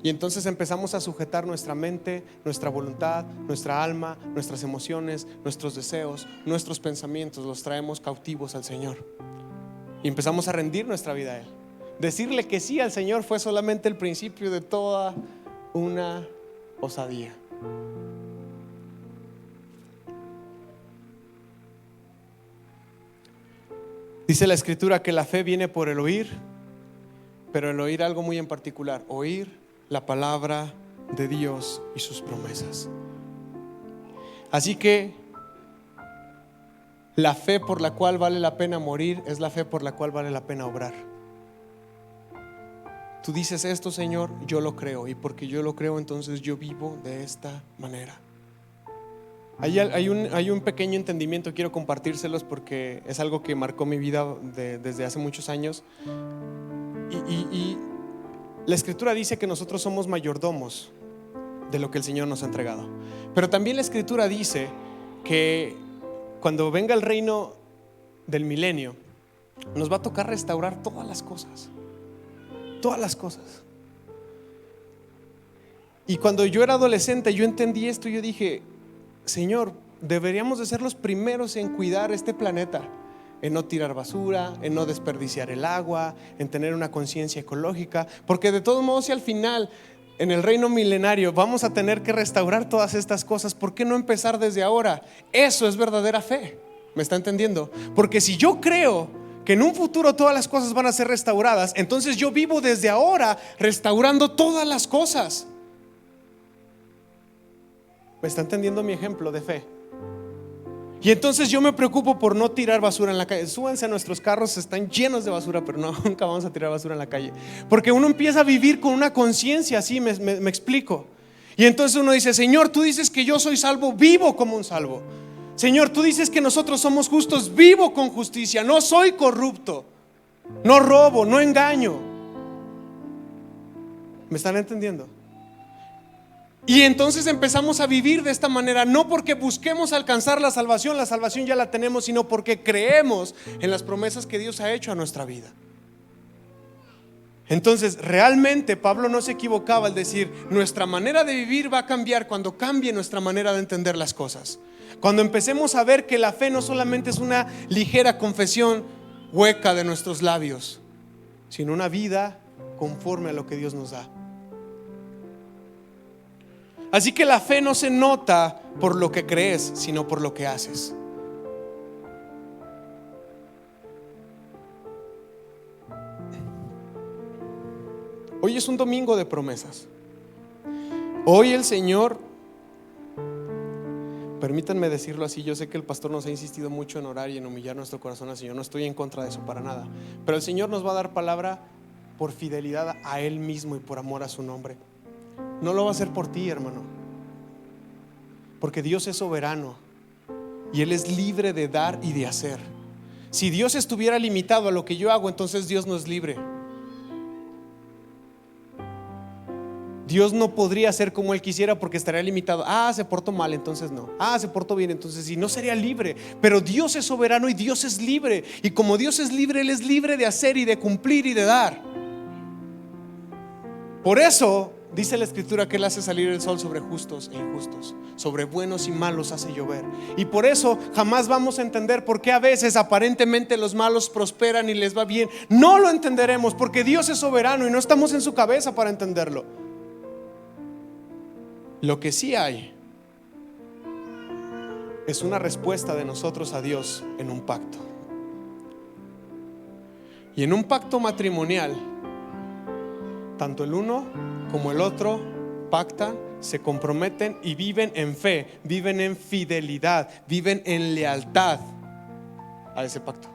Y entonces empezamos a sujetar nuestra mente, nuestra voluntad, nuestra alma, nuestras emociones, nuestros deseos, nuestros pensamientos, los traemos cautivos al Señor. Y empezamos a rendir nuestra vida a Él. Decirle que sí al Señor fue solamente el principio de toda una osadía. Dice la Escritura que la fe viene por el oír, pero el oír algo muy en particular, oír la palabra de Dios y sus promesas. Así que la fe por la cual vale la pena morir es la fe por la cual vale la pena obrar. Tú dices esto, Señor, yo lo creo, y porque yo lo creo, entonces yo vivo de esta manera. Hay un pequeño entendimiento, quiero compartírselos porque es algo que marcó mi vida desde hace muchos años. Y la Escritura dice que nosotros somos mayordomos de lo que el Señor nos ha entregado. Pero también la Escritura dice que cuando venga el reino del milenio, nos va a tocar restaurar todas las cosas. Todas las cosas. Y cuando yo era adolescente, yo entendí esto y yo dije: Señor, deberíamos de ser los primeros en cuidar este planeta, en no tirar basura, en no desperdiciar el agua, en tener una conciencia ecológica, porque de todos modos, si al final en el reino milenario vamos a tener que restaurar todas estas cosas, ¿por qué no empezar desde ahora? Eso es verdadera fe. ¿Me está entendiendo? Porque si yo creo que en un futuro todas las cosas van a ser restauradas, entonces yo vivo desde ahora restaurando todas las cosas. ¿Me está entendiendo mi ejemplo de fe? Y entonces yo me preocupo por no tirar basura en la calle. Súbanse a nuestros carros, están llenos de basura, pero nunca vamos a tirar basura en la calle. Porque uno empieza a vivir con una conciencia así, me explico. Y entonces uno dice: Señor, tú dices que yo soy salvo, vivo como un salvo. Señor, tú dices que nosotros somos justos, vivo con justicia, no soy corrupto, no robo, no engaño. ¿Me están entendiendo? Y entonces empezamos a vivir de esta manera, no porque busquemos alcanzar la salvación ya la tenemos, sino porque creemos en las promesas que Dios ha hecho a nuestra vida. Entonces realmente Pablo no se equivocaba al decir: nuestra manera de vivir va a cambiar cuando cambie nuestra manera de entender las cosas. Cuando empecemos a ver que la fe no solamente es una ligera confesión hueca de nuestros labios, sino una vida conforme a lo que Dios nos da. Así que la fe no se nota por lo que crees, sino por lo que haces. Hoy es un domingo de promesas. Hoy el Señor, permítanme decirlo así, yo sé que el pastor nos ha insistido mucho en orar y en humillar nuestro corazón al Señor. No estoy en contra de eso para nada, pero el Señor nos va a dar palabra por fidelidad a Él mismo y por amor a su nombre. No lo va a hacer por ti, hermano, porque Dios es soberano y Él es libre de dar y de hacer. Si Dios estuviera limitado a lo que yo hago, entonces Dios no es libre. Dios no podría hacer como Él quisiera, porque estaría limitado. Se portó mal, entonces no. Se portó bien, entonces sí. No sería libre. Pero Dios es soberano y Dios es libre. Y como Dios es libre, Él es libre de hacer y de cumplir y de dar. Por eso dice la Escritura que Él hace salir el sol sobre justos e injustos, sobre buenos y malos hace llover. Y por eso jamás vamos a entender por qué a veces aparentemente los malos prosperan y les va bien. No lo entenderemos, porque Dios es soberano y no estamos en su cabeza para entenderlo. Lo que sí hay es una respuesta de nosotros a Dios en un pacto. Y en un pacto matrimonial, tanto el uno como el otro pactan, se comprometen y viven en fe, viven en fidelidad, viven en lealtad a ese pacto.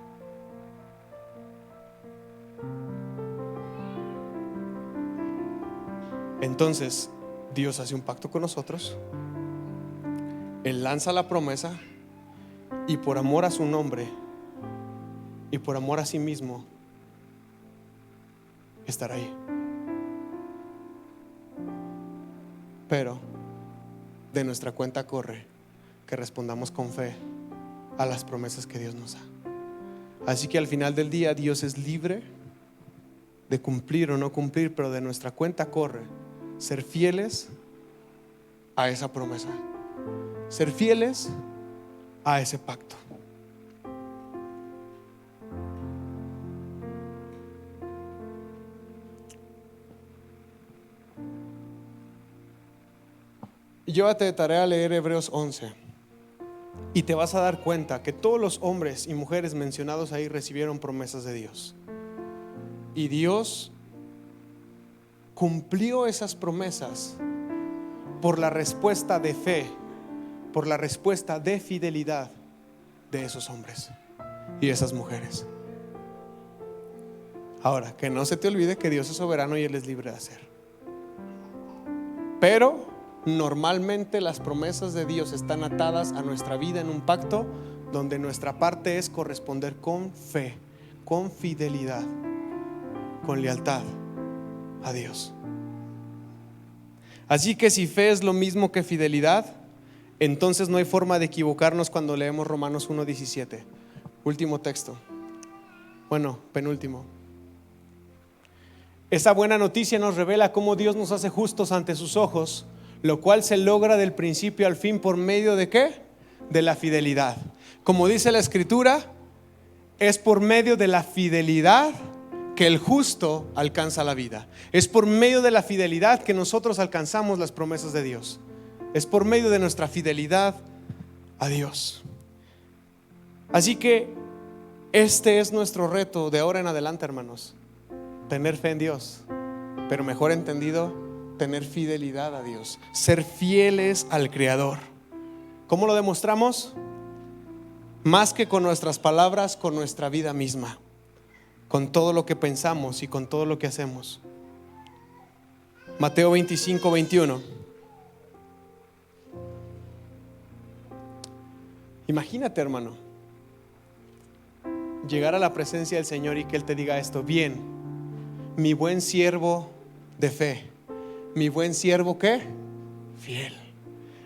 Entonces Dios hace un pacto con nosotros, Él lanza la promesa, y por amor a su nombre y por amor a sí mismo estará ahí. Pero de nuestra cuenta corre que respondamos con fe a las promesas que Dios nos da. Así que al final del día Dios es libre de cumplir o no cumplir, pero de nuestra cuenta corre ser fieles a esa promesa, ser fieles a ese pacto. Llévate de tarea a leer Hebreos 11 y te vas a dar cuenta que todos los hombres y mujeres mencionados ahí recibieron promesas de Dios, y Dios cumplió esas promesas por la respuesta de fe, por la respuesta de fidelidad de esos hombres y esas mujeres. Ahora, que no se te olvide que Dios es soberano y Él es libre de hacer. Pero normalmente las promesas de Dios están atadas a nuestra vida en un pacto donde nuestra parte es corresponder con fe, con fidelidad, con lealtad a Dios. Así que si fe es lo mismo que fidelidad, entonces no hay forma de equivocarnos cuando leemos Romanos 1:17. Último texto. Bueno, penúltimo. Esa buena noticia nos revela cómo Dios nos hace justos ante sus ojos, lo cual se logra del principio al fin por medio de ¿qué? De la fidelidad. Como dice la Escritura, es por medio de la fidelidad que el justo alcanza la vida. Es por medio de la fidelidad que nosotros alcanzamos las promesas de Dios. Es por medio de nuestra fidelidad a Dios. Así que este es nuestro reto de ahora en adelante, hermanos. Tener fe en Dios, pero mejor entendido, tener fidelidad a Dios, ser fieles al Creador. ¿Cómo lo demostramos? Más que con nuestras palabras, con nuestra vida misma, con todo lo que pensamos y con todo lo que hacemos. Mateo 25:21. Imagínate, hermano, llegar a la presencia del Señor y que Él te diga esto: bien, mi buen siervo de fe. Mi buen siervo, ¿qué? Fiel.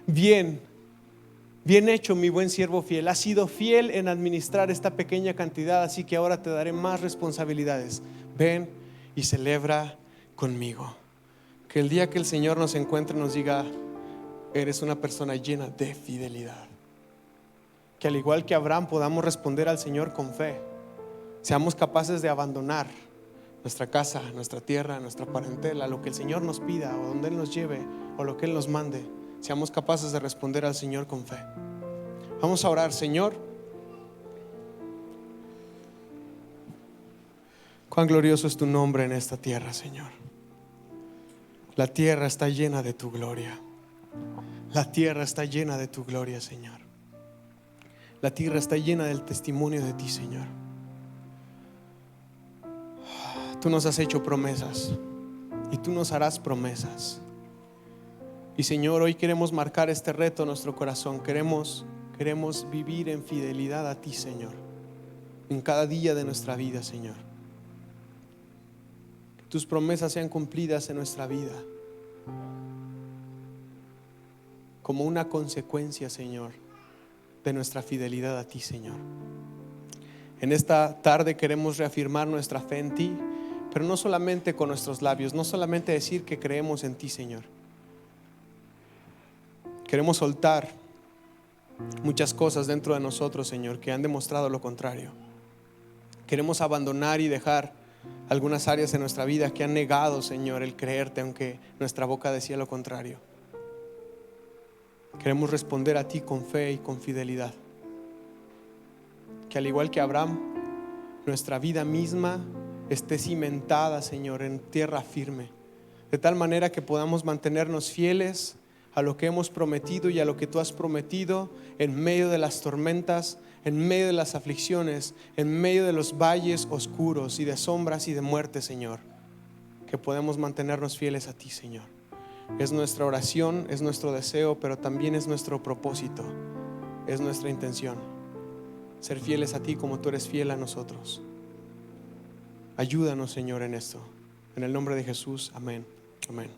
Bien hecho, mi buen siervo fiel. Has sido fiel en administrar esta pequeña cantidad, así que ahora te daré más responsabilidades. Ven y celebra conmigo. Que el día que el Señor nos encuentre nos diga: eres una persona llena de fidelidad. Que al igual que Abraham podamos responder al Señor con fe. Seamos capaces de abandonar nuestra casa, nuestra tierra, nuestra parentela, lo que el Señor nos pida o donde Él nos lleve o lo que Él nos mande. Seamos capaces de responder al Señor con fe. Vamos a orar. Señor, cuán glorioso es tu nombre en esta tierra, Señor. La tierra está llena de tu gloria. La tierra está llena de tu gloria, Señor. La tierra está llena del testimonio de ti, Señor. Tú nos has hecho promesas y tú nos harás promesas. Y Señor, hoy queremos marcar este reto en nuestro corazón. Queremos vivir en fidelidad a ti, Señor, en cada día de nuestra vida, Señor. Que tus promesas sean cumplidas en nuestra vida como una consecuencia, Señor, de nuestra fidelidad a ti, Señor. En esta tarde queremos reafirmar nuestra fe en ti, pero no solamente con nuestros labios, no solamente decir que creemos en ti, Señor. Queremos soltar muchas cosas dentro de nosotros, Señor, que han demostrado lo contrario. Queremos abandonar y dejar algunas áreas en nuestra vida que han negado, Señor, el creerte, aunque nuestra boca decía lo contrario. Queremos responder a ti con fe y con fidelidad. Que al igual que Abraham, nuestra vida misma esté cimentada, Señor, en tierra firme, de tal manera que podamos mantenernos fieles a lo que hemos prometido y a lo que tú has prometido en medio de las tormentas, en medio de las aflicciones, en medio de los valles oscuros y de sombras y de muerte, Señor. Que podemos mantenernos fieles a ti, Señor. Es nuestra oración, es nuestro deseo, pero también es nuestro propósito, es nuestra intención. Ser fieles a ti como tú eres fiel a nosotros. Ayúdanos, Señor, en esto. En el nombre de Jesús, amén. Amén.